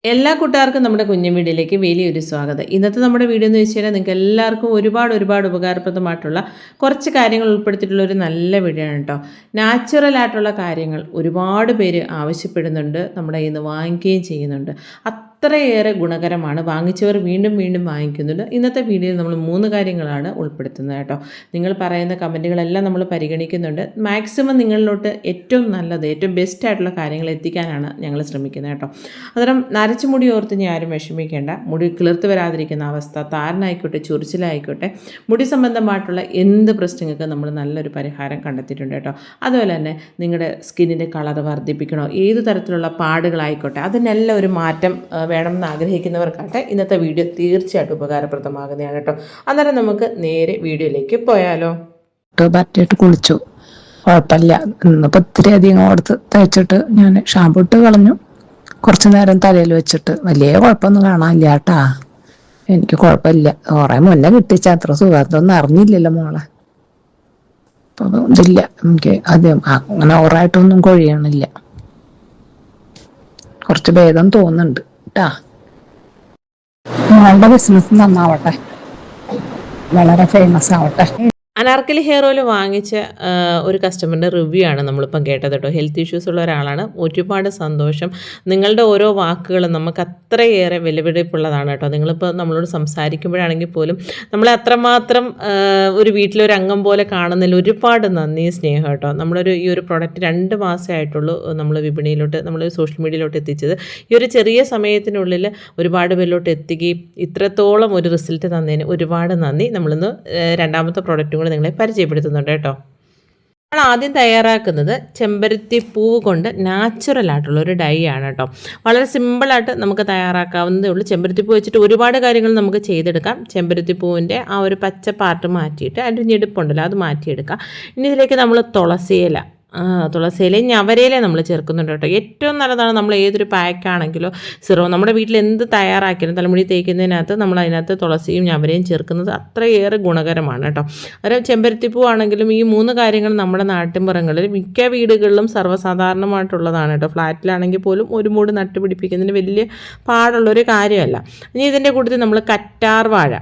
എല്ലാ കൂട്ടുകാർക്കും നമ്മുടെ കുഞ്ഞു വീഡിയോയിലേക്ക് വലിയൊരു സ്വാഗതം. ഇന്നത്തെ നമ്മുടെ വീഡിയോ എന്ന് വെച്ച് കഴിഞ്ഞാൽ നിങ്ങൾക്ക് എല്ലാവർക്കും ഒരുപാട് ഉപകാരപ്രദമായിട്ടുള്ള കുറച്ച് കാര്യങ്ങൾ ഉൾപ്പെടുത്തിയിട്ടുള്ള ഒരു നല്ല വീഡിയോ ആണ് കേട്ടോ. നാച്ചുറൽ ആയിട്ടുള്ള കാര്യങ്ങൾ ഒരുപാട് പേര് ആവശ്യപ്പെടുന്നുണ്ട്, നമ്മുടെ കയ്യിൽ നിന്ന് വാങ്ങിക്കുകയും ചെയ്യുന്നുണ്ട്. അത്രയേറെ ഗുണകരമാണ്, വാങ്ങിച്ചവർ വീണ്ടും വീണ്ടും വാങ്ങിക്കുന്നുണ്ട്. ഇന്നത്തെ വീഡിയോയിൽ നമ്മൾ 3 കാര്യങ്ങളാണ് ഉൾപ്പെടുത്തുന്നത് കേട്ടോ. നിങ്ങൾ പറയുന്ന കമൻറ്റുകളെല്ലാം നമ്മൾ പരിഗണിക്കുന്നുണ്ട്. മാക്സിമം നിങ്ങളിലോട്ട് ഏറ്റവും നല്ലത്, ഏറ്റവും ബെസ്റ്റ് ആയിട്ടുള്ള കാര്യങ്ങൾ എത്തിക്കാനാണ് ഞങ്ങൾ ശ്രമിക്കുന്നത് കേട്ടോ. അന്നേരം നരച്ച മുടി ഓർത്ത് ഞാൻ ആരും വിഷമിക്കേണ്ട. മുടി കിളിർത്ത് വരാതിരിക്കുന്ന അവസ്ഥ, താരനായിക്കോട്ടെ ചൊറിച്ചിലായിക്കോട്ടെ, മുടി സംബന്ധമായിട്ടുള്ള എന്ത് പ്രശ്നങ്ങൾക്ക് നമ്മൾ നല്ലൊരു പരിഹാരം കണ്ടെത്തിയിട്ടുണ്ട് കേട്ടോ. അതുപോലെ തന്നെ നിങ്ങളുടെ സ്കിന്നിൻ്റെ കളർ വർദ്ധിപ്പിക്കണോ, ഏത് തരത്തിലുള്ള പാടുകളായിക്കോട്ടെ അതിനെല്ലാം ഒരു മാറ്റം വേണമെന്ന് ആഗ്രഹിക്കുന്നവർക്കാട്ടെ ഇന്നത്തെ വീഡിയോ തീർച്ചയായിട്ടും ഉപകാരപ്രദമാകുന്നതാണ് കേട്ടോ. അന്നേരം നമുക്ക് നേരെ വീഡിയോയിലേക്ക് പോയാലോ. പറ്റിയിട്ട് കുളിച്ചു, കുഴപ്പമില്ല. ഇന്നിപ്പോൾ ഇത്തിരി അധികം കൊടുത്ത് തേച്ചിട്ട് ഞാൻ ഷാമ്പു ഇട്ട് കളഞ്ഞു. കുറച്ച് നേരം തലയിൽ വെച്ചിട്ട് വലിയ കുഴപ്പമൊന്നും കാണാനില്ല കേട്ടാ. എനിക്ക് കുഴപ്പമില്ല. കുറേ മുന്നേ കിട്ടിച്ച അത്ര സുഖത്തൊന്നും അറിഞ്ഞില്ലല്ലോ മോളെ. അപ്പോൾ ഇതില്ല, എനിക്ക് ആദ്യം അങ്ങനെ ഓവറായിട്ടൊന്നും കൊഴിയണില്ല. കുറച്ച് ഭേദം തോന്നുന്നുണ്ട് കേട്ടാ. നിങ്ങളുടെ ബിസിനസ് നന്നാവട്ടെ, വളരെ ഫേമസ് ആവട്ടെ. അനാർക്കലി ഹെയർ ഓയിൽ വാങ്ങിച്ച ഒരു കസ്റ്റമറിൻ്റെ റിവ്യൂ ആണ് നമ്മളിപ്പം കേട്ടത് കേട്ടോ. ഹെൽത്ത് ഇഷ്യൂസ് ഉള്ള ഒരാളാണ്. ഒരുപാട് സന്തോഷം. നിങ്ങളുടെ ഓരോ വാക്കുകളും നമുക്ക് അത്രയേറെ വിലപിടിപ്പുള്ളതാണ് കേട്ടോ. നിങ്ങളിപ്പോൾ നമ്മളോട് സംസാരിക്കുമ്പോഴാണെങ്കിൽ പോലും നമ്മളെ അത്രമാത്രം ഒരു വീട്ടിലൊരു അംഗം പോലെ കാണുന്നതിൽ ഒരുപാട് നന്ദി, സ്നേഹം കേട്ടോ. ഈ ഒരു പ്രോഡക്റ്റ് 2 മാസമേ ആയിട്ടുള്ളൂ നമ്മൾ വിപണിയിലോട്ട്, നമ്മൾ സോഷ്യൽ മീഡിയയിലോട്ട് എത്തിച്ചത്. ഈ ഒരു ചെറിയ സമയത്തിനുള്ളിൽ ഒരുപാട് പേരിലോട്ട് എത്തിക്കുകയും ഇത്രത്തോളം ഒരു റിസൾട്ട് തന്നതിന് ഒരുപാട് നന്ദി. നമ്മളിന്ന് രണ്ടാമത്തെ പ്രോഡക്റ്റും നിങ്ങളെ പരിചയപ്പെടുത്തുന്നുണ്ട് കേട്ടോ. നമ്മൾ ആദ്യം തയ്യാറാക്കുന്നത് ചെമ്പരത്തി പൂവ് കൊണ്ട് നാച്ചുറൽ ആയിട്ടുള്ള ഒരു ഡൈ ആണ് കേട്ടോ. വളരെ സിമ്പിളായിട്ട് നമുക്ക് തയ്യാറാക്കാവുന്നതേ ഉള്ളൂ. ചെമ്പരത്തി പൂ വെച്ചിട്ട് ഒരുപാട് കാര്യങ്ങൾ നമുക്ക് ചെയ്തെടുക്കാം. ചെമ്പരത്തി പൂവിൻ്റെ ആ ഒരു പച്ച പാർട്ട് മാറ്റിയിട്ട് അതിൻ്റെ ഞെടുപ്പുണ്ടല്ലോ അത് മാറ്റിയെടുക്കാം. ഇനി ഇതിലേക്ക് നമ്മൾ തുളസിയില, തുളസിയിലയും ഞവരയിലയും നമ്മൾ ചേർക്കുന്നുണ്ട് കേട്ടോ. ഏറ്റവും നല്ലതാണ് നമ്മൾ ഏതൊരു പാക്കാണെങ്കിലോ സിറോ നമ്മുടെ വീട്ടിൽ എന്ത് തയ്യാറാക്കിയാലും തലമുടി തേക്കുന്നതിനകത്ത് നമ്മൾ അതിനകത്ത് തുളസിയും ഞവരയും ചേർക്കുന്നത് അത്രയേറെ ഗുണകരമാണ് കേട്ടോ. അന്നേരം ചെമ്പരത്തിപ്പൂ ആണെങ്കിലും ഈ 3 കാര്യങ്ങൾ നമ്മുടെ നാട്ടിൻപുറങ്ങളിൽ മിക്ക വീടുകളിലും സർവ്വസാധാരണമായിട്ടുള്ളതാണ് കേട്ടോ. ഫ്ലാറ്റിലാണെങ്കിൽ പോലും ഒരു മൂട് നട്ടുപിടിപ്പിക്കുന്നതിന് വലിയ പാടുള്ളൊരു കാര്യമല്ല. ഇനി ഇതിൻ്റെ കൂട്ടത്തിൽ നമ്മൾ കറ്റാർ വാഴ,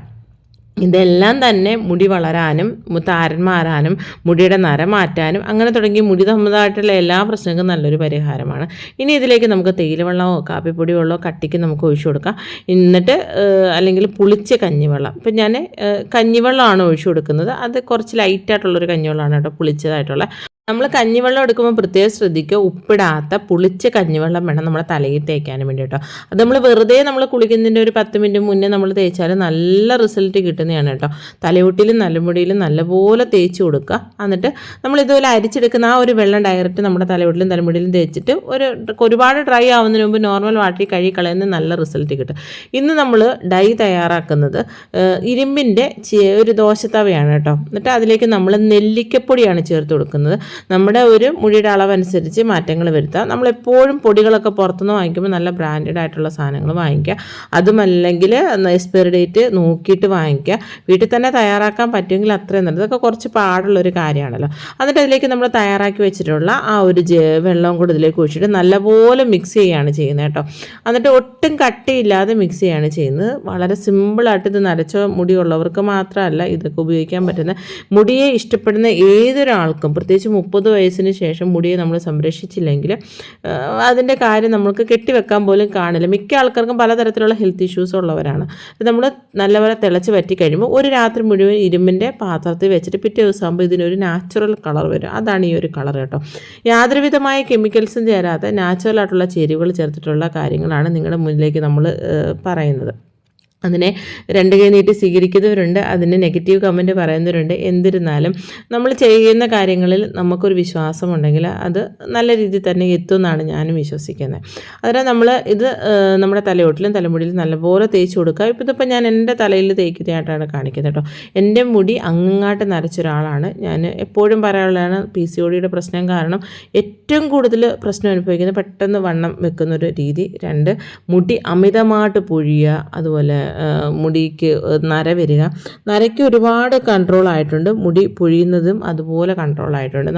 ഇതെല്ലാം തന്നെ മുടി വളരാനും താരൻ മാറാനും മുടിയുടെ നര മാറ്റാനും അങ്ങനെ തുടങ്ങി മുടി സംബന്ധമായിട്ടുള്ള എല്ലാ പ്രശ്നങ്ങൾക്കും നല്ലൊരു പരിഹാരമാണ്. ഇനി ഇതിലേക്ക് നമുക്ക് തേയിലവെള്ളമോ കാപ്പിപ്പൊടി വെള്ളമോ കട്ടിക്ക് നമുക്ക് ഒഴിച്ചു കൊടുക്കാം. എന്നിട്ട് അല്ലെങ്കിൽ പുളിച്ച കഞ്ഞിവെള്ളം, ഇപ്പം ഞാൻ കഞ്ഞിവെള്ളമാണ് ഒഴിച്ചു കൊടുക്കുന്നത്. അത് കുറച്ച് ലൈറ്റായിട്ടുള്ളൊരു കഞ്ഞിവെള്ളമാണ് കേട്ടോ, പുളിച്ചതായിട്ടുള്ള. നമ്മൾ കഞ്ഞിവെള്ളം എടുക്കുമ്പോൾ പ്രത്യേകം ശ്രദ്ധിക്കുക, ഉപ്പിടാത്ത പുളിച്ച കഞ്ഞിവെള്ളം വേണം നമ്മുടെ തലയിൽ തേക്കാനും വേണ്ടി കേട്ടോ. അത് നമ്മൾ വെറുതെ നമ്മൾ കുളിക്കുന്നതിൻ്റെ ഒരു 10 മിനിറ്റ് മുന്നേ നമ്മൾ തേച്ചാൽ നല്ല റിസൾട്ട് കിട്ടുന്നതാണ് കേട്ടോ. തലയോട്ടിലും നല്ലമുടിയിലും നല്ലപോലെ തേച്ച് കൊടുക്കുക. എന്നിട്ട് നമ്മൾ ഇതുപോലെ അരിച്ചെടുക്കുന്ന ആ ഒരു വെള്ളം ഡയറക്റ്റ് നമ്മുടെ തലയോട്ടിലും തലമുടിയിലും തേച്ചിട്ട് ഒരുപാട് ഡ്രൈ ആവുന്നതിന് മുമ്പ് നോർമൽ വാട്ടറിൽ കഴുകി കളയുന്ന നല്ല റിസൾട്ട് കിട്ടും. ഇന്ന് നമ്മൾ ഡൈ തയ്യാറാക്കുന്നത് ഇരുമ്പിൻ്റെ ഒരു ദോശത്തവയാണ് കേട്ടോ. എന്നിട്ട് അതിലേക്ക് നമ്മൾ നെല്ലിക്കപ്പൊടിയാണ് ചേർത്ത് കൊടുക്കുന്നത്. നമ്മുടെ ഒരു മുടിയുടെ അളവനുസരിച്ച് മാറ്റങ്ങൾ വരുത്താം. നമ്മളെപ്പോഴും പൊടികളൊക്കെ പുറത്തുനിന്ന് വാങ്ങിക്കുമ്പോൾ നല്ല ബ്രാൻഡഡ് ആയിട്ടുള്ള സാധനങ്ങൾ വാങ്ങിക്കുക. അതുമല്ലെങ്കിൽ എക്സ്പയറി ഡേറ്റ് നോക്കിയിട്ട് വാങ്ങിക്കുക. വീട്ടിൽ തന്നെ തയ്യാറാക്കാൻ പറ്റുമെങ്കിൽ അത്രയും നല്ലത്. ഇതൊക്കെ കുറച്ച് പാടുള്ളൊരു കാര്യമാണല്ലോ. എന്നിട്ട് അതിലേക്ക് നമ്മൾ തയ്യാറാക്കി വെച്ചിട്ടുള്ള ആ ഒരു വെള്ളം കൂടി ഇതിലേക്ക് ഒഴിച്ചിട്ട് നല്ലപോലെ മിക്സ് ചെയ്യുകയാണ് ചെയ്യുന്നത് കേട്ടോ. എന്നിട്ട് ഒട്ടും കട്ടിയില്ലാതെ മിക്സ് ചെയ്യുകയാണ് ചെയ്യുന്നത്. വളരെ സിമ്പിളായിട്ട് ഇത് നരച്ച മുടിയുള്ളവർക്ക് മാത്രമല്ല ഇതൊക്കെ ഉപയോഗിക്കാൻ പറ്റുന്ന, മുടിയെ ഇഷ്ടപ്പെടുന്ന ഏതൊരാൾക്കും, പ്രത്യേകിച്ച് 30 വയസ്സിന് ശേഷം മുടിയെ നമ്മൾ സംരക്ഷിച്ചില്ലെങ്കിൽ അതിൻ്റെ കാര്യം നമുക്ക് കെട്ടിവെക്കാൻ പോലും കാണില്ല. മിക്ക ആൾക്കാർക്കും പലതരത്തിലുള്ള ഹെൽത്ത് ഇഷ്യൂസ് ഉള്ളവരാണ്. നമ്മൾ നല്ലപോലെ തിളച്ച് വറ്റി കഴിയുമ്പോൾ ഒരു രാത്രി മുഴുവൻ ഇരുമ്പിൻ്റെ പാത്രത്തിൽ വെച്ചിട്ട് പിറ്റേ ദിവസം ആകുമ്പോൾ ഇതിനൊരു നാച്ചുറൽ കളർ വരും. അതാണ് ഈ ഒരു കളർ കേട്ടോ. യാതൊരുവിധമായ കെമിക്കൽസും ചേരാതെ നാച്ചുറൽ ആയിട്ടുള്ള ചേരുവകൾ ചേർത്തിട്ടുള്ള കാര്യങ്ങളാണ് നിങ്ങളുടെ മുന്നിലേക്ക് നമ്മൾ പറയുന്നത്. അതിനെ 2 കൈ നീട്ടി സ്വീകരിക്കുന്നവരുണ്ട്, അതിന് നെഗറ്റീവ് കമൻറ്റ് പറയുന്നവരുണ്ട്. എന്നിരുന്നാലും നമ്മൾ ചെയ്യുന്ന കാര്യങ്ങളിൽ നമുക്കൊരു വിശ്വാസമുണ്ടെങ്കിൽ അത് നല്ല രീതിയിൽ തന്നെ എത്തുമെന്നാണ് ഞാനും വിശ്വസിക്കുന്നത്. അതുപോലെ നമ്മൾ ഇത് നമ്മുടെ തലയോട്ടിലും തലമുടിയിലും നല്ലപോലെ തേച്ച് കൊടുക്കുക. ഇതിപ്പോൾ ഞാൻ എൻ്റെ തലയിൽ തേക്കുന്നതായിട്ടാണ് കാണിക്കുന്നത് കേട്ടോ. എൻ്റെ മുടി അങ്ങാട്ട് നരച്ച ഒരാളാണ്. ഞാൻ എപ്പോഴും പറയാനുള്ളതാണ്, PCODയുടെ പ്രശ്നം കാരണം ഏറ്റവും കൂടുതൽ പ്രശ്നം അനുഭവിക്കുന്നത് പെട്ടെന്ന് വണ്ണം വെക്കുന്നൊരു രീതി. 2 മുടി അമിതമായിട്ട് പൊഴിയുക, അതുപോലെ മുടിക്ക് നര വരിക, നരയ്ക്ക് ഒരുപാട് കൺട്രോൾ ആയിട്ടുണ്ട്. മുടി പൊഴിയുന്നതും അതുപോലെ കൺട്രോൾ ആയിട്ടുണ്ട്.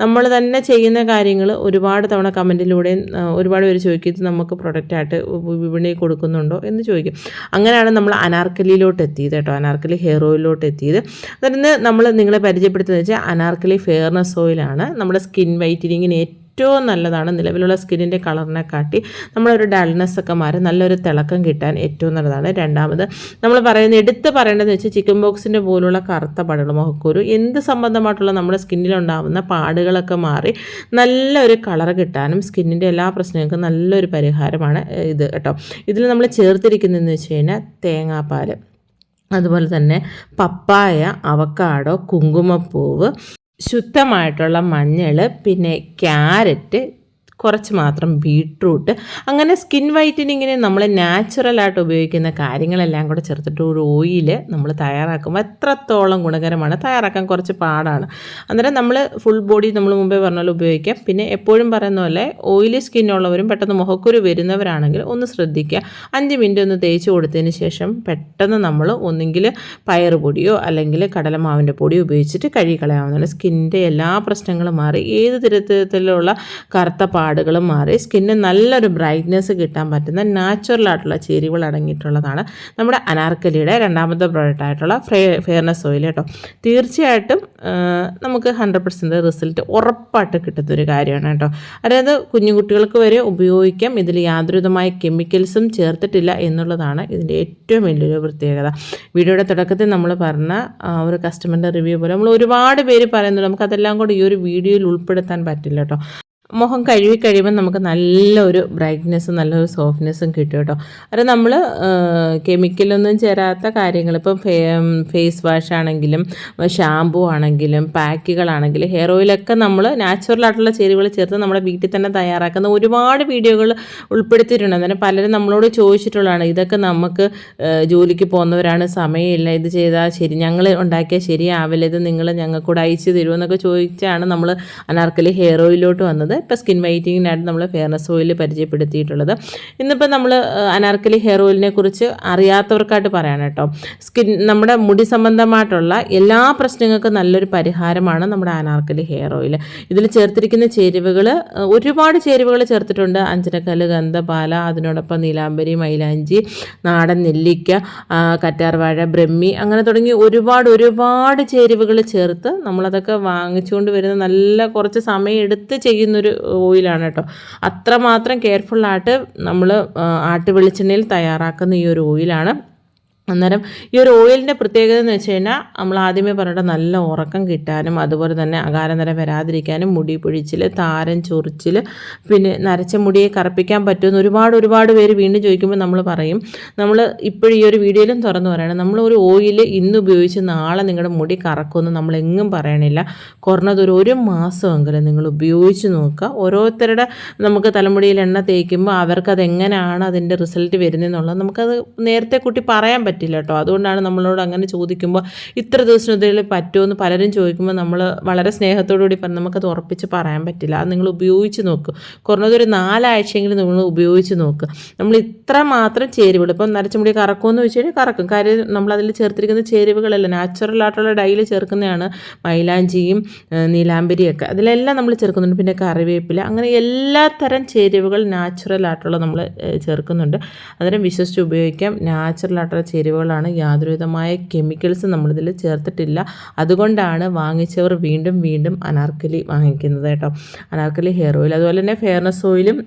നമ്മൾ തന്നെ ചെയ്യുന്ന കാര്യങ്ങൾ ഒരുപാട് തവണ കമൻറ്റിലൂടെയും ഒരുപാട് പേര് ചോദിക്കും, ഇത് നമുക്ക് പ്രൊഡക്റ്റായിട്ട് വിപണിയിൽ കൊടുക്കുന്നുണ്ടോ എന്ന് ചോദിക്കും. അങ്ങനെയാണ് നമ്മൾ അനാർക്കലിയിലോട്ട് എത്തിയത് കേട്ടോ, അനാർക്കലി ഹെയർ ഓയിലിലോട്ട് എത്തിയത്. അതിന് നമ്മൾ നിങ്ങളെ പരിചയപ്പെടുത്തുന്നത് വെച്ചാൽ അനാർക്കലി ഫെയർനെസ് ഓയിലാണ്. നമ്മുടെ സ്കിൻ വൈറ്റനിങ്ങിന് ഏറ്റവും നല്ലതാണ്. നിലവിലുള്ള സ്കിന്നിൻ്റെ കളറിനെ കാട്ടി നമ്മളൊരു ഡൾനെസ്സൊക്കെ മാറി നല്ലൊരു തിളക്കം കിട്ടാൻ ഏറ്റവും നല്ലതാണ്. രണ്ടാമത് നമ്മൾ എടുത്ത് പറയേണ്ടതെന്ന് വെച്ചാൽ ചിക്കൻ ബോക്സിൻ്റെ പോലുള്ള കറുത്ത പാടുകൾ, മുഖക്കുരു, എന്ത് സംബന്ധമായിട്ടുള്ള നമ്മുടെ സ്കിന്നിലുണ്ടാകുന്ന പാടുകളൊക്കെ മാറി നല്ലൊരു കളർ കിട്ടാനും സ്കിന്നിൻ്റെ എല്ലാ പ്രശ്നങ്ങൾക്കും നല്ലൊരു പരിഹാരമാണ് ഇത് കേട്ടോ. ഇതിൽ നമ്മൾ ചേർത്തിരിക്കുന്നതെന്ന് വെച്ച് കഴിഞ്ഞാൽ തേങ്ങാപ്പാൽ, അതുപോലെ തന്നെ പപ്പായ, അവക്കാഡോ, കുങ്കുമപ്പൂവ്, ശുദ്ധമായിട്ടുള്ള മഞ്ഞൾ, പിന്നെ ക്യാരറ്റ്, കുറച്ച് മാത്രം ബീട്രൂട്ട്, അങ്ങനെ സ്കിൻ വൈറ്റനിങ്ങിന് നമ്മൾ നാച്ചുറലായിട്ട് ഉപയോഗിക്കുന്ന കാര്യങ്ങളെല്ലാം കൂടെ ചേർത്തിട്ട് ഒരു ഓയിൽ നമ്മൾ തയ്യാറാക്കുമ്പോൾ എത്രത്തോളം ഗുണകരമാണ്. തയ്യാറാക്കാൻ കുറച്ച് പാടാണ്. അന്നേരം നമ്മൾ ഫുൾ ബോഡി നമ്മൾ മുമ്പേ പറഞ്ഞ പോലെ ഉപയോഗിക്കാം. പിന്നെ എപ്പോഴും പറയുന്ന പോലെ ഓയിലി സ്കിന്നുള്ളവരും പെട്ടെന്ന് മുഖക്കുരു വരുന്നവരാണെങ്കിൽ ഒന്ന് ശ്രദ്ധിക്കുക. 5 മിനിറ്റ് ഒന്ന് തേച്ച് കൊടുത്തതിന് ശേഷം പെട്ടെന്ന് നമ്മൾ ഒന്നെങ്കിൽ പയറുപൊടിയോ അല്ലെങ്കിൽ കടലമാവിൻ്റെ പൊടിയോ ഉപയോഗിച്ചിട്ട് കഴുകി കളയാവുന്നതാണ്. സ്കിന്നിൻ്റെ എല്ലാ പ്രശ്നങ്ങളും മാറി ഏത് തരത്തിലുള്ള കറുത്ത പാടുകളും മാറി സ്കിന്നിന് നല്ലൊരു ബ്രൈറ്റ്നെസ് കിട്ടാൻ പറ്റുന്ന നാച്ചുറലായിട്ടുള്ള ചേരുവകൾ അടങ്ങിയിട്ടുള്ളതാണ് നമ്മുടെ അനാർക്കലിയുടെ രണ്ടാമത്തെ പ്രോഡക്റ്റായിട്ടുള്ള ഫെയർനെസ് ഓയിൽ കേട്ടോ. തീർച്ചയായിട്ടും നമുക്ക് 100% റിസൾട്ട് ഉറപ്പായിട്ട് കിട്ടുന്നൊരു കാര്യമാണ് കേട്ടോ. അതായത് കുഞ്ഞുകുട്ടികൾക്ക് വരെ ഉപയോഗിക്കാം. ഇതിൽ യാതൊരുവിധമായ കെമിക്കൽസും ചേർത്തിട്ടില്ല എന്നുള്ളതാണ് ഇതിൻ്റെ ഏറ്റവും വലിയൊരു പ്രത്യേകത. വീഡിയോയുടെ തുടക്കത്തിൽ നമ്മൾ പറഞ്ഞ ഒരു കസ്റ്റമറിൻ്റെ റിവ്യൂ പോലെ നമ്മൾ ഒരുപാട് പേര് പറയുന്നുണ്ട്, നമുക്കതെല്ലാം കൂടി ഈ ഒരു വീഡിയോയിൽ ഉൾപ്പെടുത്താൻ പറ്റില്ല കേട്ടോ. മുഖം കഴുകി കഴിയുമ്പോൾ നമുക്ക് നല്ലൊരു ബ്രൈറ്റ്നെസ്സും നല്ലൊരു സോഫ്റ്റ്നെസ്സും കിട്ടും കേട്ടോ. അത് നമ്മൾ കെമിക്കലൊന്നും ചേരാത്ത കാര്യങ്ങൾ, ഇപ്പം ഫേസ് വാഷ് ആണെങ്കിലും ഷാമ്പൂ ആണെങ്കിലും പാക്കുകളാണെങ്കിലും ഹെയർ ഓയിലൊക്കെ നമ്മൾ നാച്ചുറലായിട്ടുള്ള ചേരുവകൾ ചേർത്ത് നമ്മുടെ വീട്ടിൽ തന്നെ തയ്യാറാക്കുന്ന ഒരുപാട് വീഡിയോകൾ ഉൾപ്പെടുത്തിയിട്ടുണ്ട്. അന്നേരം പലരും നമ്മളോട് ചോദിച്ചിട്ടുള്ളതാണ്, ഇതൊക്കെ നമുക്ക് ജോലിക്ക് പോകുന്നവരാണ്, സമയമില്ല, ഇത് ചെയ്താൽ ശരി, ഞങ്ങൾ ഉണ്ടാക്കിയാൽ ശരിയാവില്ല, ഇത് നിങ്ങൾ ഞങ്ങൾക്കൂടെ അയച്ചു തരുമെന്നൊക്കെ ചോദിച്ചാണ് നമ്മൾ അനാർക്കലി ഹെയർ ഓയിലോട്ട് വന്നത്. ഇപ്പോൾ സ്കിൻ വൈറ്റനിങ്ങിനായിട്ട് നമ്മൾ ഫെയർനെസ് ഓയിൽ പരിചയപ്പെടുത്തിയിട്ടുള്ളത്. ഇന്നിപ്പോൾ നമ്മൾ അനാർക്കലി ഹെയർ ഓയിലിനെ കുറിച്ച് അറിയാത്തവർക്കായിട്ട് പറയാൻ കേട്ടോ. നമ്മുടെ മുടി സംബന്ധമായിട്ടുള്ള എല്ലാ പ്രശ്നങ്ങൾക്കും നല്ലൊരു പരിഹാരമാണ് നമ്മുടെ അനാർക്കലി ഹെയർ ഓയിൽ. ഇതിൽ ചേർത്തിരിക്കുന്ന ചേരുവകൾ ഒരുപാട് ചേരുവകൾ ചേർത്തിട്ടുണ്ട്. അഞ്ചനക്കല്ല്, ഗന്ധപാല, അതിനോടൊപ്പം നീലാംബരി, മൈലാഞ്ചി, നാടൻ നെല്ലിക്ക, കറ്റാർവാഴ, ബ്രഹ്മി, അങ്ങനെ തുടങ്ങി ഒരുപാട് ചേരുവകൾ ചേർത്ത് നമ്മളതൊക്കെ വാങ്ങിച്ചുകൊണ്ട് വരുന്ന നല്ല കുറച്ച് സമയം എടുത്ത് ചെയ്യുന്നൊരു ഓയിലാണ് കേട്ടോ. അത്രമാത്രം കെയർഫുള്ളായിട്ട് നമ്മൾ ആട്ടുവെളിച്ചെണ്ണയിൽ തയ്യാറാക്കുന്ന ഈ ഒരു ഓയിലാണ്. അന്നേരം ഈ ഒരു ഓയിലിൻ്റെ പ്രത്യേകത എന്ന് വെച്ച് കഴിഞ്ഞാൽ നമ്മൾ ആദ്യമേ പറഞ്ഞിട്ട് നല്ല ഉറക്കം കിട്ടാനും അതുപോലെ തന്നെ അകാലനര വരാതിരിക്കാനും മുടി പൊഴിച്ചിൽ, താരൻ, ചൊറിച്ചിൽ, പിന്നെ നരച്ച മുടിയെ കറുപ്പിക്കാൻ പറ്റുമെന്ന് ഒരുപാട് പേര് വീണ്ടും ചോദിക്കുമ്പോൾ നമ്മൾ പറയും, നമ്മൾ ഇപ്പോഴും ഈ ഒരു വീഡിയോയിലും തുറന്നു പറയണം, നമ്മളൊരു ഓയിൽ ഇന്ന് ഉപയോഗിച്ച് നാളെ നിങ്ങളുടെ മുടി കറക്കുമെന്ന് നമ്മളെങ്ങും പറയണില്ല. കുറഞ്ഞതൊരു 1 മാസമെങ്കിലും നിങ്ങൾ ഉപയോഗിച്ച് നോക്കുക. ഓരോരുത്തരുടെ നമുക്ക് തലമുടിയിൽ എണ്ണ തേക്കുമ്പോൾ അവർക്കത് എങ്ങനെയാണ് അതിൻ്റെ റിസൾട്ട് വരുന്നതെന്നുള്ളത് നമുക്കത് നേരത്തെ കൂട്ടി പറയാൻ പറ്റില്ല കേട്ടോ. അതുകൊണ്ടാണ് നമ്മളോട് അങ്ങനെ ചോദിക്കുമ്പോൾ ഇത്ര ദിവസത്തിനുള്ളിൽ പറ്റുമെന്ന് പലരും ചോദിക്കുമ്പോൾ നമ്മൾ വളരെ സ്നേഹത്തോടുകൂടി പറഞ്ഞ് നമുക്കത് ഉറപ്പിച്ച് പറയാൻ പറ്റില്ല. അത് നിങ്ങൾ ഉപയോഗിച്ച് നോക്കുക. കുറഞ്ഞതൊരു 4 ആഴ്ചയെങ്കിലും നിങ്ങൾ ഉപയോഗിച്ച് നോക്കുക. നമ്മൾ ഇത്ര മാത്രം ചേരുവകൾ, ഇപ്പം നരച്ചുമുടി കറക്കുമെന്ന് വെച്ച് കഴിഞ്ഞാൽ കറക്കും. കാര്യം നമ്മളതിൽ ചേർത്തിരിക്കുന്ന ചേരുവകളല്ല നാച്ചുറലായിട്ടുള്ള ഡൈയിൽ ചേർക്കുന്നതാണ്. മൈലാഞ്ചിയും നീലാംബരിയൊക്കെ അതിലെല്ലാം നമ്മൾ ചേർക്കുന്നുണ്ട്. പിന്നെ കറിവേപ്പില, അങ്ങനെ എല്ലാ തരം ചേരുവകൾ നാച്ചുറലായിട്ടുള്ള നമ്മൾ ചേർക്കുന്നുണ്ട്. അന്നേരം വിശ്വസിച്ച് ഉപയോഗിക്കാം. നാച്ചുറലായിട്ടുള്ള ചേരുവകളാണ്, യാതൊരുവിധമായ കെമിക്കൽസ് നമ്മളിതിൽ ചേർത്തിട്ടില്ല. അതുകൊണ്ടാണ് വാങ്ങിച്ചവർ വീണ്ടും അനാർക്കലി വാങ്ങിക്കുന്നത് കേട്ടോ. അനാർക്കലി ഹെയർ ഓയിൽ, അതുപോലെ തന്നെ ഫെയർനെസ് ഓയിലും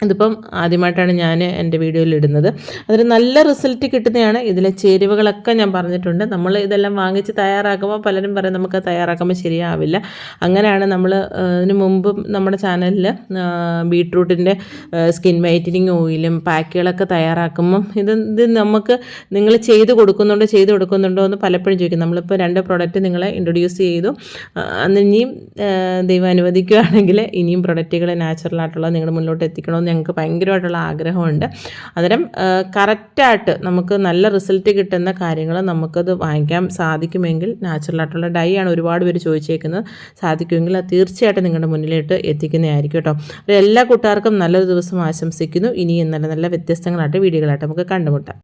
ഇതിപ്പം ആദ്യമായിട്ടാണ് ഞാൻ എൻ്റെ വീഡിയോയിൽ ഇടുന്നത്. അതിന് നല്ല റിസൾട്ട് കിട്ടുന്നതാണ്. ഇതിലെ ചേരുവകളൊക്കെ ഞാൻ പറഞ്ഞിട്ടുണ്ട്. നമ്മൾ ഇതെല്ലാം വാങ്ങിച്ച് തയ്യാറാക്കുമ്പോൾ പലരും പറയും നമുക്ക് തയ്യാറാക്കുമ്പോൾ ശരിയാവില്ല. അങ്ങനെയാണ് നമ്മൾ ഇതിന് മുമ്പും നമ്മുടെ ചാനലിൽ ബീട്രൂട്ടിൻ്റെ സ്കിൻ വൈറ്റനിങ് ഓയിലും പാക്കുകളൊക്കെ തയ്യാറാക്കുമ്പം ഇത് നമുക്ക് നിങ്ങൾ ചെയ്ത് കൊടുക്കുന്നുണ്ടോ എന്ന് പലപ്പോഴും ചോദിക്കും. നമ്മളിപ്പോൾ 2 പ്രോഡക്റ്റ് നിങ്ങളെ ഇൻട്രൊഡ്യൂസ് ചെയ്തു. അന്ന് ഇനിയും ദൈവം അനുവദിക്കുകയാണെങ്കിൽ ഇനിയും പ്രൊഡക്റ്റുകൾ നാച്ചുറലായിട്ടുള്ള നിങ്ങളുടെ മുന്നിലോട്ട് എത്തിക്കണമെന്ന് ഞങ്ങൾക്ക് ഭയങ്കരമായിട്ടുള്ള ആഗ്രഹമുണ്ട്. അന്നേരം കറക്റ്റായിട്ട് നമുക്ക് നല്ല റിസൾട്ട് കിട്ടുന്ന കാര്യങ്ങൾ നമുക്കത് വാങ്ങിക്കാൻ സാധിക്കുമെങ്കിൽ, നാച്ചുറലായിട്ടുള്ള ഡൈ ആണ് ഒരുപാട് പേര് ചോദിച്ചേക്കുന്നത്, സാധിക്കുമെങ്കിൽ അത് തീർച്ചയായിട്ടും നിങ്ങളുടെ മുന്നിലോട്ട് എത്തിക്കുന്നതായിരിക്കും കേട്ടോ. എല്ലാ കൂട്ടുകാർക്കും നല്ലൊരു ദിവസം ആശംസിക്കുന്നു. ഇനിയും നല്ല വ്യത്യസ്തങ്ങളായിട്ട് വീഡിയോകളായിട്ട് നമുക്ക് കണ്ടുമുട്ടാം.